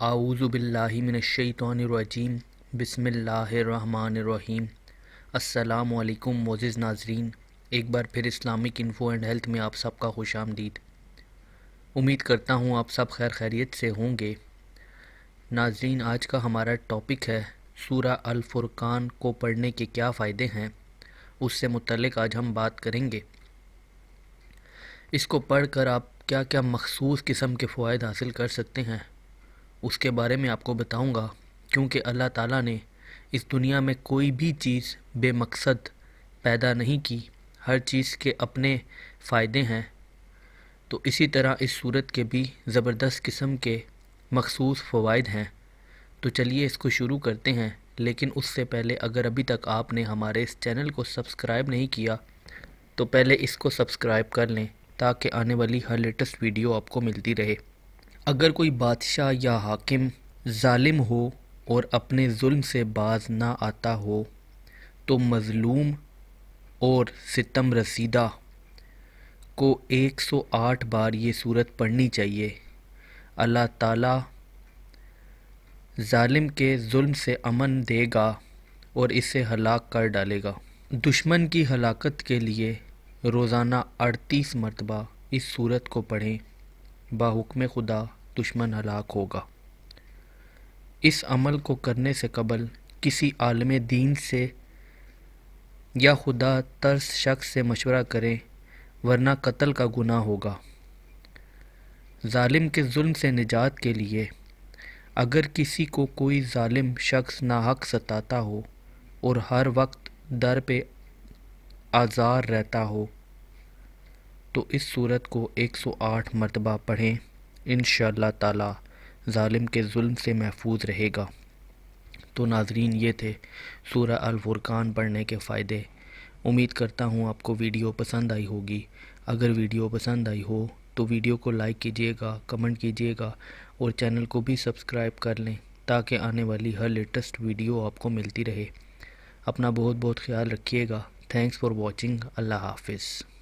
اعوذ باللہ من الشیطان الرجیم بسم اللہ الرحمن الرحیم۔ السلام علیکم معزز ناظرین، ایک بار پھر اسلامک انفو اینڈ ہیلتھ میں آپ سب کا خوش آمدید۔ امید کرتا ہوں آپ سب خیر خیریت سے ہوں گے۔ ناظرین، آج کا ہمارا ٹاپک ہے سورہ الفرقان کو پڑھنے کے کیا فائدے ہیں، اس سے متعلق آج ہم بات کریں گے۔ اس کو پڑھ کر آپ کیا کیا مخصوص قسم کے فوائد حاصل کر سکتے ہیں، اس کے بارے میں آپ کو بتاؤں گا، کیونکہ اللہ تعالیٰ نے اس دنیا میں کوئی بھی چیز بے مقصد پیدا نہیں کی، ہر چیز کے اپنے فائدے ہیں۔ تو اسی طرح اس صورت کے بھی زبردست قسم کے مخصوص فوائد ہیں۔ تو چلیے اس کو شروع کرتے ہیں، لیکن اس سے پہلے اگر ابھی تک آپ نے ہمارے اس چینل کو سبسکرائب نہیں کیا تو پہلے اس کو سبسکرائب کر لیں تاکہ آنے والی ہر لیٹسٹ ویڈیو آپ کو ملتی رہے۔ اگر کوئی بادشاہ یا حاکم ظالم ہو اور اپنے ظلم سے باز نہ آتا ہو تو مظلوم اور ستم رسیدہ کو 108 بار یہ صورت پڑھنی چاہیے۔ اللہ تعالیٰ ظالم کے ظلم سے امن دے گا اور اسے ہلاک کر ڈالے گا۔ دشمن کی ہلاکت کے لیے روزانہ 38 مرتبہ اس صورت کو پڑھیں، بحکم خدا دشمن ہلاک ہوگا۔ اس عمل کو کرنے سے قبل کسی عالم دین سے یا خدا ترس شخص سے مشورہ کریں، ورنہ قتل کا گناہ ہوگا۔ ظالم کے ظلم سے نجات کے لیے اگر کسی کو کوئی ظالم شخص ناحق ستاتا ہو اور ہر وقت در پہ آزار رہتا ہو تو اس صورت کو 108 مرتبہ پڑھیں، انشاءاللہ تعالی ظالم کے ظلم سے محفوظ رہے گا۔ تو ناظرین، یہ تھے سورہ الفرقان پڑھنے کے فائدے۔ امید کرتا ہوں آپ کو ویڈیو پسند آئی ہوگی۔ اگر ویڈیو پسند آئی ہو تو ویڈیو کو لائک کیجیے گا، کمنٹ کیجیے گا اور چینل کو بھی سبسکرائب کر لیں تاکہ آنے والی ہر لیٹسٹ ویڈیو آپ کو ملتی رہے۔ اپنا بہت بہت خیال رکھیے گا۔ Thanks for watching. اللہ حافظ۔